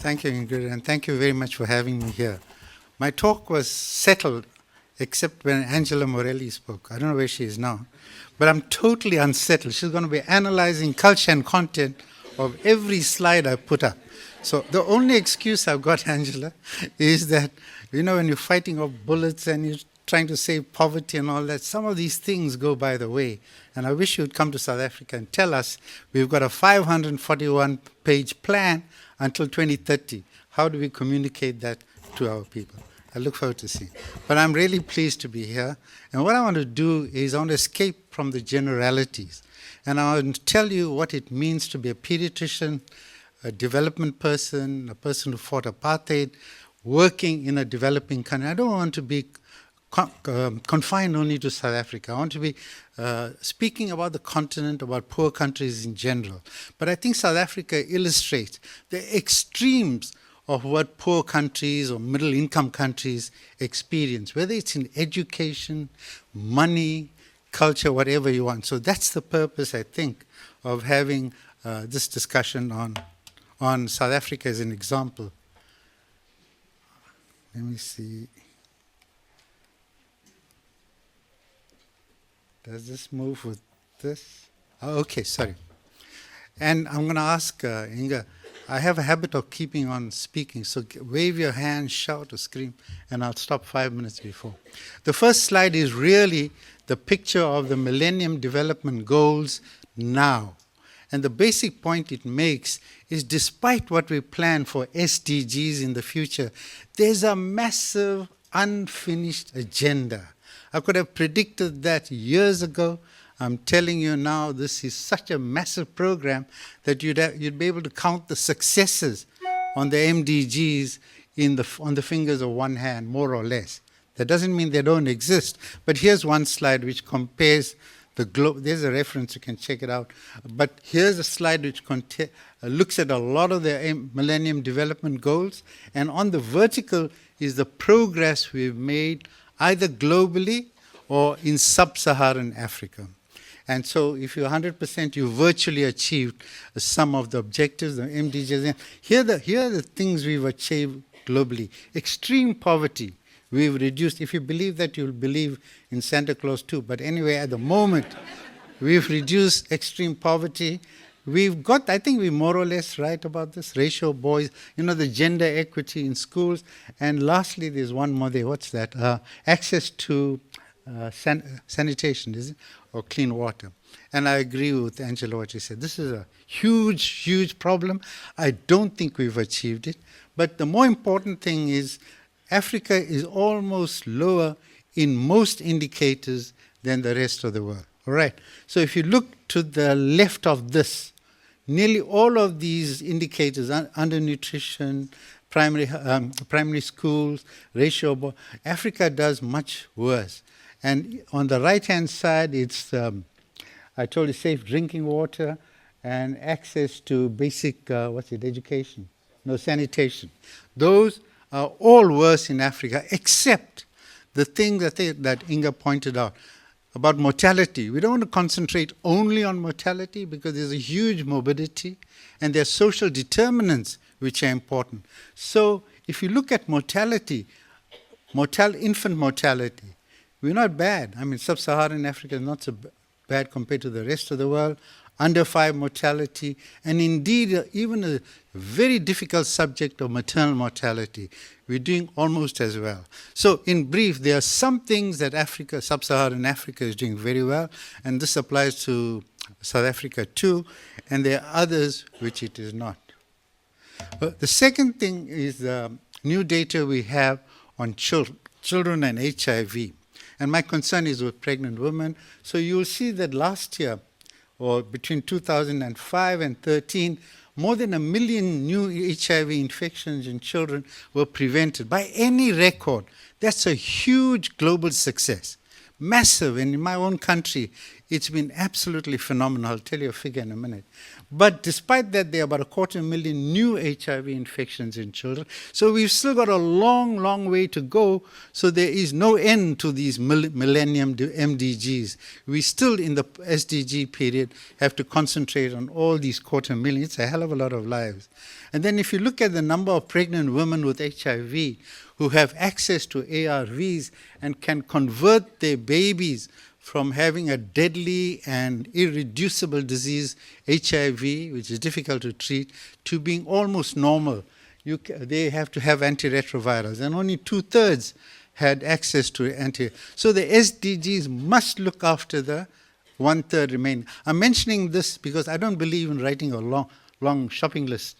Thank you, Ingrid, and thank you very much for having me here. My talk was settled, except when Angela Morelli spoke. I don't know where she is now, but I'm totally unsettled. She's going to be analyzing culture and content of every slide I put up. So the only excuse I've got, Angela, is that, when you're fighting off bullets and you're trying to save poverty and all that, some of these things go by the way. And I wish you'd come to South Africa and tell us we've got a 541-page plan until 2030. How do we communicate that to our people? I look forward to seeing. But I'm really pleased to be here. And what I want to do is I want to escape from the generalities. And I want to tell you what it means to be a pediatrician, a development person, a person who fought apartheid, working in a developing country. I don't want to be confined only to South Africa. I want to be speaking about the continent, about poor countries in general. But I think South Africa illustrates the extremes of what poor countries or middle-income countries experience, whether it's in education, money, culture, whatever you want. So that's the purpose, I think, of having this discussion on South Africa as an example. Let me see. Does this move with this? Oh, okay, sorry. And I'm going to ask Inga, I have a habit of keeping on speaking, so wave your hand, shout or scream, and I'll stop 5 minutes before. The first slide is really the picture of the Millennium Development Goals now. And the basic point it makes is despite what we plan for SDGs in the future, there's a massive unfinished agenda. I could have predicted that years ago. I'm telling you now, this is such a massive program that you'd be able to count the successes on the MDGs on the fingers of one hand, more or less. That doesn't mean they don't exist. But here's one slide which compares the globe. There's a reference, you can check it out. But here's a slide which looks at a lot of the Millennium Development Goals. And on the vertical is the progress we've made either globally or in sub-Saharan Africa. And so if you're 100%, you virtually achieved some of the objectives, the MDGs. Here are the things we've achieved globally. Extreme poverty, we've reduced. If you believe that, you'll believe in Santa Claus too. But anyway, at the moment, we've reduced extreme poverty. We've got, I think we're more or less right about this, ratio of boys, the gender equity in schools. And lastly, there's one more there. What's that? Access to sanitation, is it? Or clean water. And I agree with Angela what she said. This is a huge, huge problem. I don't think we've achieved it. But the more important thing is Africa is almost lower in most indicators than the rest of the world. All right. So if you look to the left of this, nearly all of these indicators, undernutrition, primary schools, ratio, Africa does much worse. And on the right-hand side, it's, I told you, safe drinking water and access to basic, education? No, sanitation. Those are all worse in Africa, except the thing that Inga pointed out about mortality. We don't want to concentrate only on mortality because there's a huge morbidity and there are social determinants which are important. So if you look at mortality, infant mortality, we're not bad. I mean, sub-Saharan Africa is not so bad compared to the rest of the world. Under 5 mortality, and indeed even a very difficult subject of maternal mortality. We're doing almost as well. So in brief, there are some things that sub-Saharan Africa is doing very well, and this applies to South Africa too, and there are others which it is not. The second thing is the new data we have on children and HIV. And my concern is with pregnant women. So you'll see that last year, or between 2005 and 13, more than 1 million new HIV infections in children were prevented by any record. That's a huge global success. Massive. And in my own country, It's been absolutely phenomenal. I'll tell you a figure in a minute. But despite that, there are about 250,000 new HIV infections in children. So we've still got a long, long way to go. So there is no end to these millennium MDGs. We still, in the SDG period, have to concentrate on all these 250,000. It's a hell of a lot of lives. And then if you look at the number of pregnant women with HIV who have access to ARVs and can convert their babies from having a deadly and irreducible disease, HIV, which is difficult to treat, to being almost normal. They have to have antiretrovirals, and only 2/3 had access to So the SDGs must look after the 1/3 remaining. I'm mentioning this because I don't believe in writing a long shopping list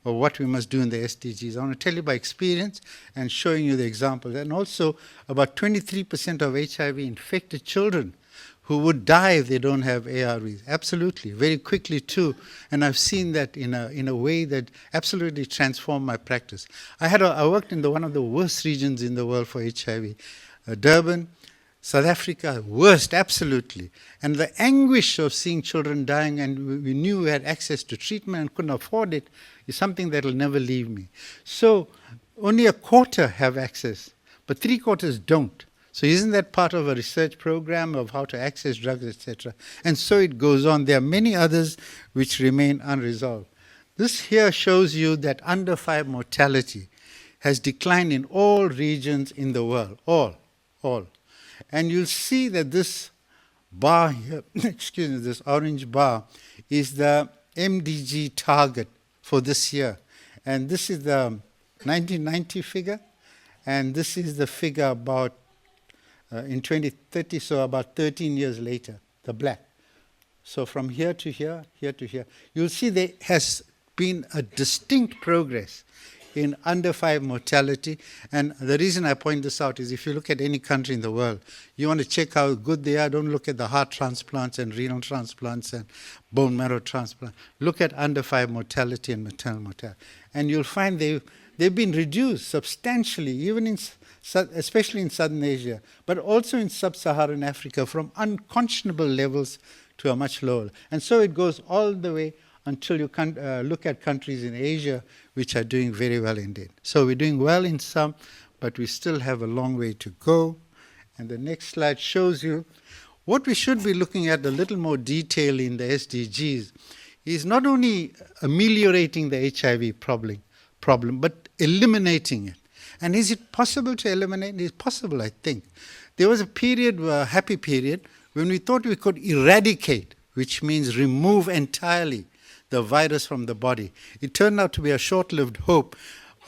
of what we must do in the SDGs. I want to tell you by experience and showing you the examples. And also about 23% of HIV-infected children who would die if they don't have ARVs. Absolutely, very quickly too. And I've seen that in a way that absolutely transformed my practice. I worked in one of the worst regions in the world for HIV. Durban, South Africa, worst, absolutely. And the anguish of seeing children dying, and we knew we had access to treatment and couldn't afford it, is something that will never leave me. So only a quarter have access, but 3/4 don't. So isn't that part of a research program of how to access drugs, etc.? And so it goes on. There are many others which remain unresolved. This here shows you that under 5 mortality has declined in all regions in the world, all. And you'll see that this bar here, excuse me, this orange bar is the MDG target for this year. And this is the 1990 figure, and this is the figure about in 2030, so about 13 years later, the black. So from here to here, here to here, you'll see there has been a distinct progress in under 5 mortality. And the reason I point this out is if you look at any country in the world, you want to check how good they are, don't look at the heart transplants and renal transplants and bone marrow transplants. Look at under 5 mortality and maternal mortality. And you'll find they've been reduced substantially, even especially in Southern Asia, but also in Sub-Saharan Africa, from unconscionable levels to a much lower. And so it goes all the way until you look at countries in Asia which are doing very well indeed. So we're doing well in some, but we still have a long way to go. And the next slide shows you what we should be looking at a little more detail in the SDGs is not only ameliorating the HIV problem, but eliminating it. And is it possible to eliminate? It's possible, I think. There was a period, a happy period, when we thought we could eradicate, which means remove entirely the virus from the body. It turned out to be a short-lived hope.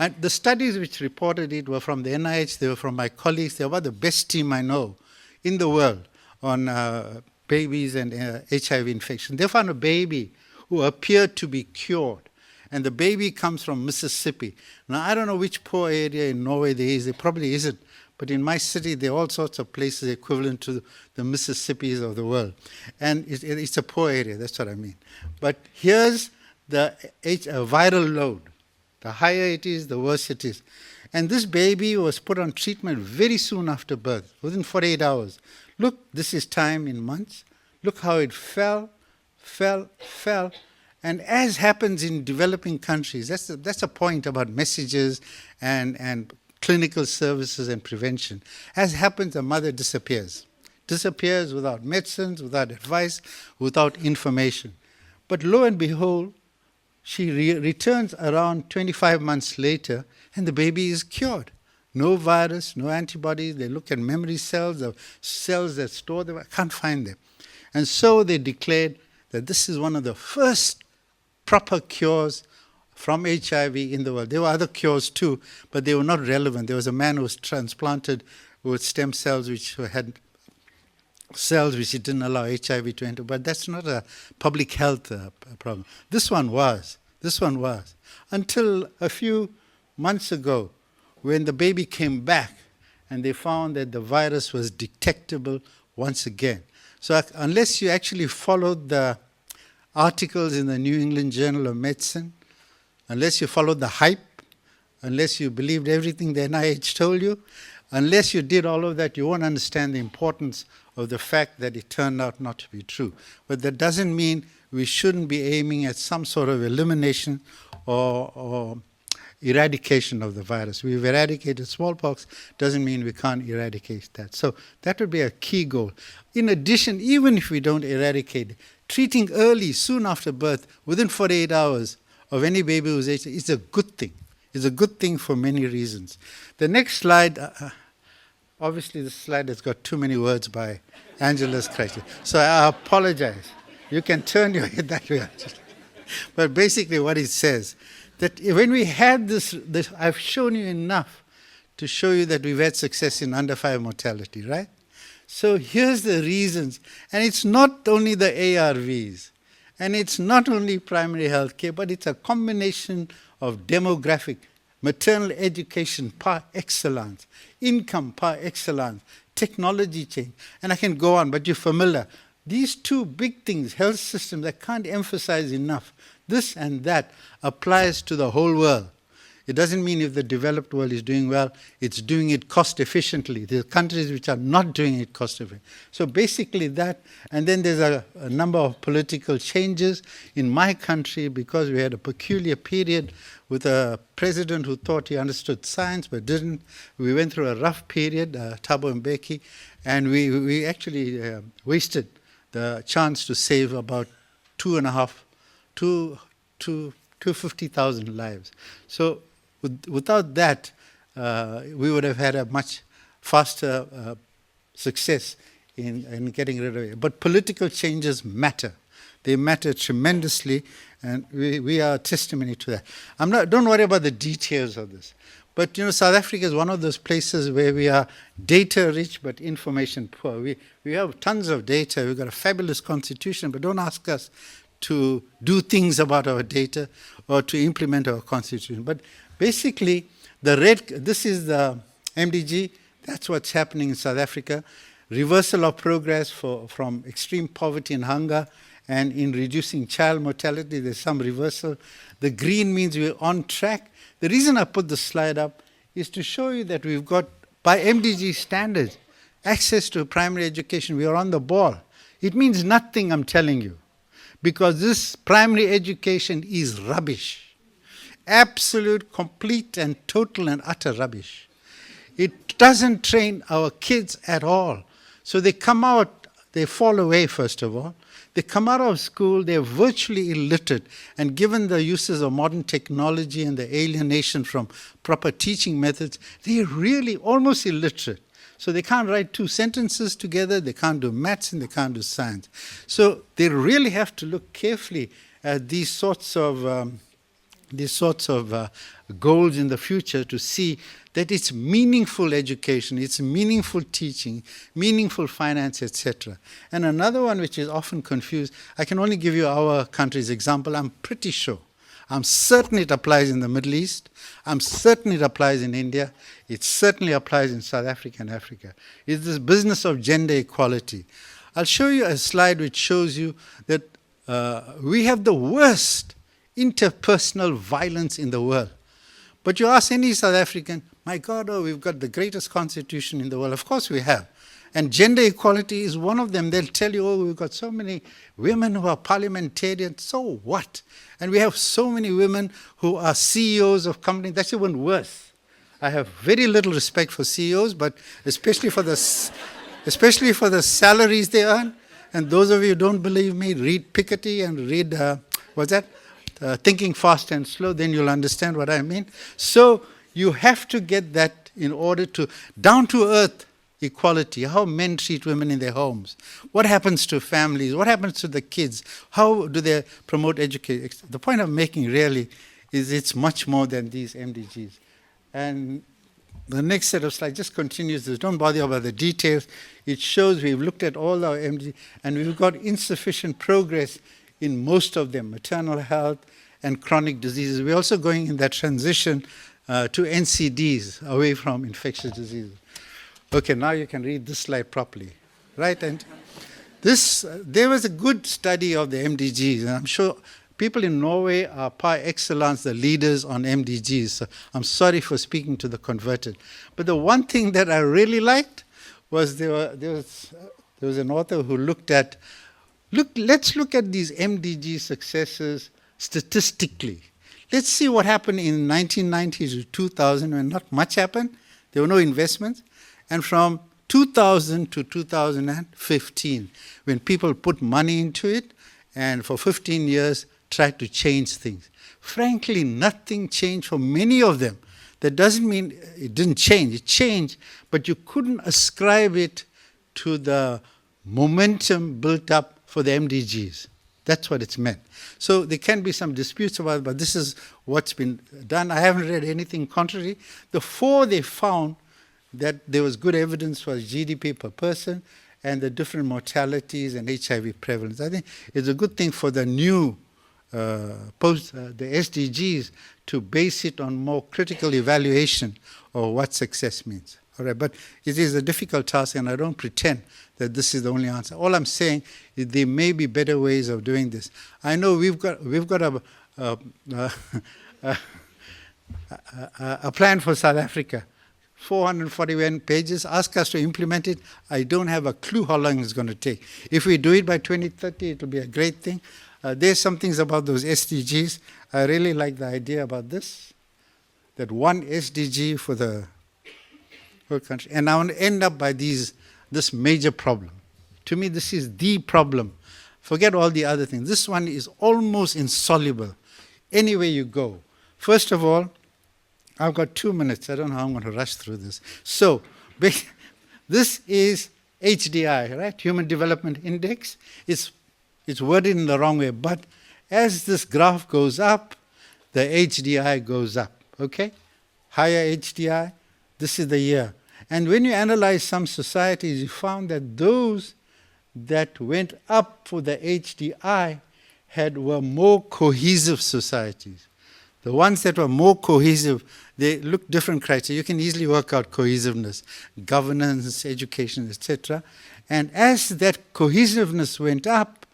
And the studies which reported it were from the NIH, they were from my colleagues. They were the best team I know in the world on babies and HIV infection. They found a baby who appeared to be cured. And the baby comes from Mississippi. Now, I don't know which poor area in Norway there is. There probably isn't. But in my city, there are all sorts of places equivalent to the Mississippis of the world. And it's a poor area, that's what I mean. But here's the viral load. The higher it is, the worse it is. And this baby was put on treatment very soon after birth, within 48 hours. Look, this is time in months. Look how it fell. And as happens in developing countries, that's a point about messages and clinical services and prevention. As happens, a mother disappears without medicines, without advice, without information. But lo and behold, she returns around 25 months later, and the baby is cured. No virus, no antibodies. They look at memory cells, the cells that store them. I can't find them. And so they declared that this is one of the first proper cures from HIV in the world. There were other cures too, but they were not relevant. There was a man who was transplanted with stem cells which had cells which didn't allow HIV to enter, but that's not a public health problem. This one was. Until a few months ago, when the baby came back and they found that the virus was detectable once again. So unless you actually followed the articles in the New England Journal of Medicine, unless you followed the hype, unless you believed everything the NIH told you, Unless you did all of that, you won't understand the importance of the fact that it turned out not to be true. But that doesn't mean we shouldn't be aiming at some sort of elimination or eradication of the virus. We've eradicated smallpox, doesn't mean we can't eradicate that. So that would be a key goal. In addition, even if we don't eradicate it, treating early, soon after birth, within 48 hours of any baby who's HIV, is a good thing. It's a good thing for many reasons. The next slide, obviously this slide has got too many words by Angela's criteria. So I apologize. You can turn your head that way. But basically what it says, that when we had this, I've shown you enough to show you that we've had success in under 5 mortality, right? So here's the reasons. And it's not only the ARVs, and it's not only primary health care, but it's a combination of demographic, maternal education par excellence, income par excellence, technology change, and I can go on, but you're familiar. These two big things, health systems, I can't emphasize enough. This and that applies to the whole world. It doesn't mean if the developed world is doing well, it's doing it cost efficiently. There are countries which are not doing it cost efficiently. So basically that, and then there's a number of political changes in my country because we had a peculiar period with a president who thought he understood science but didn't. We went through a rough period, Thabo Mbeki, and we actually wasted the chance to save about 250,000 lives. So without that, we would have had a much faster success in getting rid of it. But political changes matter. They matter tremendously, and we are testimony to that. Don't worry about the details of this. But South Africa is one of those places where we are data rich but information poor. We have tons of data. We've got a fabulous constitution, but don't ask us to do things about our data or to implement our constitution. But basically, this is the MDG. That's what's happening in South Africa. Reversal of progress from extreme poverty and hunger, and in reducing child mortality, there's some reversal. The green means we're on track. The reason I put the slide up is to show you that we've got, by MDG standards, access to primary education. We are on the ball. It means nothing, I'm telling you, because this primary education is rubbish. Absolute, complete, and total and utter rubbish. It doesn't train our kids at all. So they come out, they fall away, first of all. They come out of school, they're virtually illiterate, and given the uses of modern technology and the alienation from proper teaching methods, they're really almost illiterate. So they can't write 2 sentences together, they can't do maths, and they can't do science. So they really have to look carefully at these sorts of goals in the future to see that it's meaningful education, it's meaningful teaching, meaningful finance, etc. And another one which is often confused, I can only give you our country's example. I'm pretty sure, I'm certain it applies in the Middle East, I'm certain it applies in India, it certainly applies in South Africa and Africa. It's this business of gender equality. I'll show you a slide which shows you that we have the worst interpersonal violence in the world. But you ask any South African, my God, we've got the greatest constitution in the world. Of course we have. And gender equality is one of them. They'll tell you, we've got so many women who are parliamentarians. So what? And we have so many women who are CEOs of companies. That's even worse. I have very little respect for CEOs, but especially for the salaries they earn. And those of you who don't believe me, read Piketty and read, Thinking Fast and Slow, then you'll understand what I mean. So you have to get that in order to, down to earth equality, how men treat women in their homes, what happens to families, what happens to the kids, how do they promote education. The point I'm making really is it's much more than these MDGs. And the next set of slides just continues this. Don't bother about the details. It shows we've looked at all our MDGs and we've got insufficient progress in most of them, maternal health and chronic diseases. We're also going in that transition to NCDs, away from infectious diseases. Okay, now you can read this slide properly, right? And there was a good study of the MDGs, and I'm sure people in Norway are par excellence the leaders on MDGs. So I'm sorry for speaking to the converted. But the one thing that I really liked was there was an author who looked at, let's look at these MDG successes statistically. Let's see what happened in 1990 to 2000 when not much happened. There were no investments. And from 2000 to 2015, when people put money into it, and for 15 years tried to change things. Frankly, nothing changed for many of them. That doesn't mean it didn't change. It changed, but you couldn't ascribe it to the momentum built up for the MDGs. That's what it's meant. So there can be some disputes about it, but this is what's been done. I haven't read anything contrary. The four they found that there was good evidence was GDP per person and the different mortalities and HIV prevalence. I think it's a good thing for the new the SDGs to base it on more critical evaluation of what success means. All right, but it is a difficult task, and I don't pretend that this is the only answer. All I'm saying is there may be better ways of doing this. I know we've got a plan for South Africa. 441 pages, ask us to implement it. I don't have a clue how long it's going to take. If we do it by 2030, it will be a great thing. There's some things about those SDGs. I really like the idea about this, that one SDG for the whole country. And I want to end up by this major problem. To me, this is the problem. Forget all the other things. This one is almost insoluble anywhere you go. First of all, I've got 2 minutes. I don't know how I'm going to rush through this. So, this is HDI, right? Human Development Index. It's worded in the wrong way, but as this graph goes up, the HDI goes up, okay? Higher HDI, this is the year. And when you analyze some societies, you found that those that went up for the HDI were more cohesive societies. The ones that were more cohesive, they look different criteria. You can easily work out cohesiveness, governance, education, etc. And as that cohesiveness went up,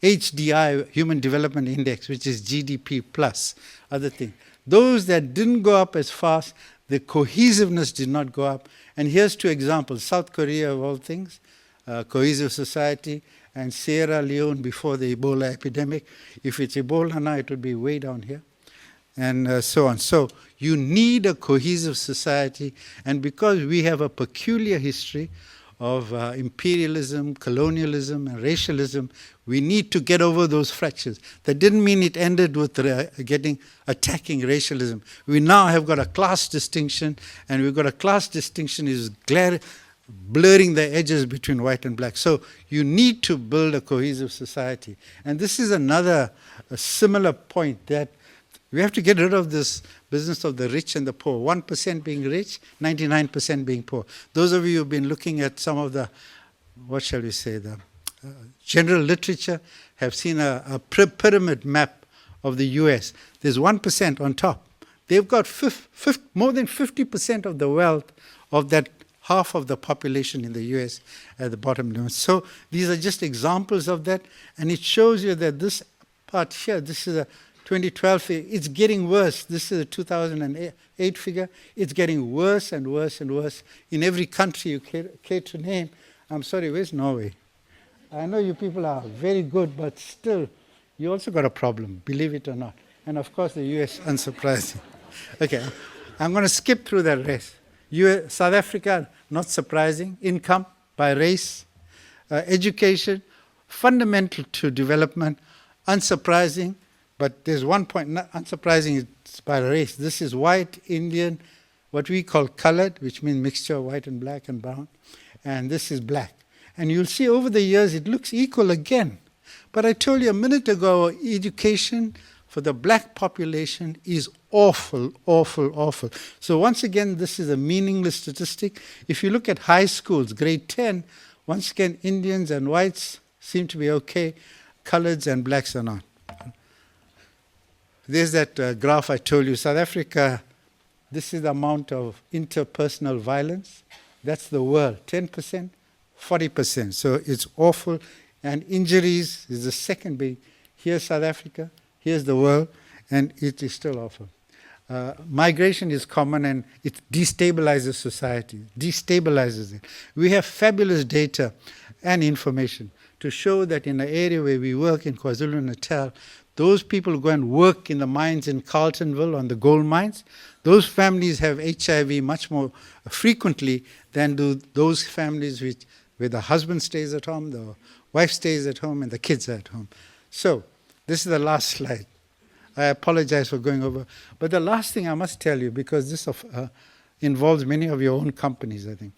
HDI, Human Development Index, which is GDP plus other things, those that didn't go up as fast, the cohesiveness did not go up. And here's two examples. South Korea, of all things, cohesive society, and Sierra Leone before the Ebola epidemic. If it's Ebola now, it would be way down here. And so on. So you need a cohesive society, and because we have a peculiar history of imperialism, colonialism, and racialism, we need to get over those fractures. That didn't mean it ended with attacking racialism. We now have got a class distinction, and we've got a class distinction is blurring the edges between white and black. So you need to build a cohesive society. And this is a similar point, that we have to get rid of this business of the rich and the poor. 1% being rich, 99% being poor. Those of you who've been looking at some of the, what shall we say, the general literature have seen a pyramid map of the US. There's 1% on top. They've got more than 50% of the wealth of that half of the population in the US at the bottom. So these are just examples of that. And it shows you that this part here, this is a 2012 figure, it's getting worse. This is a 2008 figure. It's getting worse and worse and worse in every country you care to name. I'm sorry, where's Norway? I know you people are very good, but still, you also got a problem, believe it or not. And of course, the US, unsurprising. Okay, I'm going to skip through the rest. South Africa, not surprising. Income by race, education, fundamental to development, unsurprising. But there's one point, not unsurprising, it's by race. This is white, Indian, what we call colored, which means mixture of white and black and brown. And this is black. And you'll see over the years it looks equal again. But I told you a minute ago, education for the black population is awful, awful, awful. So once again, this is a meaningless statistic. If you look at high schools, grade 10, once again, Indians and whites seem to be okay. Coloreds and blacks are not. There's that graph I told you. South Africa, this is the amount of interpersonal violence. That's the world, 10%, 40%. So it's awful. And injuries is the second big. Here, South Africa, here's the world, and it is still awful. Migration is common, and it destabilizes society, destabilizes it. We have fabulous data and information to show that in the area where we work in KwaZulu-Natal, those people who go and work in the mines in Carltonville on the gold mines, those families have HIV much more frequently than do those families where the husband stays at home, the wife stays at home, and the kids are at home. So this is the last slide. I apologize for going over. But the last thing I must tell you, because this involves many of your own companies, I think,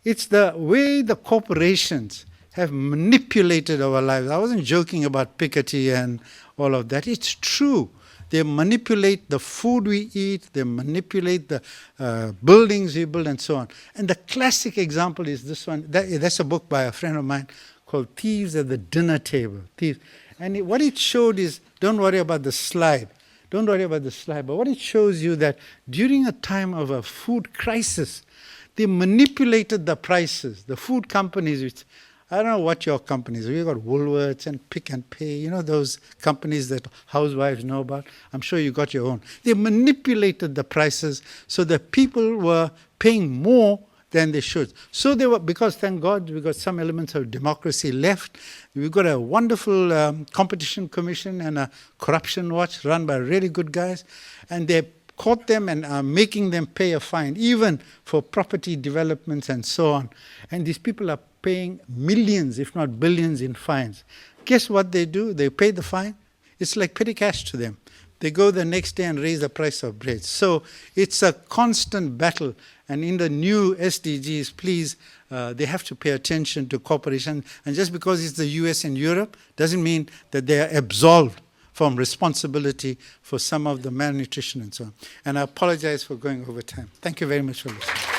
it's the way the corporations have manipulated our lives. I wasn't joking about Piketty and all of that. It's true. They manipulate the food we eat, they manipulate the buildings we build, and so on. And the classic example is this one. That's a book by a friend of mine called Thieves at the Dinner Table. Thieves. And what it showed is, don't worry about the slide. Don't worry about the slide. But what it shows you that during a time of a food crisis, they manipulated the prices. The food companies, which I don't know what your companies are. You've got Woolworths and Pick and Pay, you know, those companies that housewives know about. I'm sure you got your own. They manipulated the prices so that people were paying more than they should. So they were, because thank God we got some elements of democracy left. We've got a wonderful competition commission and a corruption watch run by really good guys. And they caught them and are making them pay a fine, even for property developments and so on. And these people are paying millions, if not billions, in fines. Guess what they do? They pay the fine. It's like petty cash to them. They go the next day and raise the price of bread. So it's a constant battle. And in the new SDGs, please, they have to pay attention to cooperation. And just because it's the US and Europe doesn't mean that they are absolved from responsibility for some of the malnutrition and so on. And I apologize for going over time. Thank you very much for listening.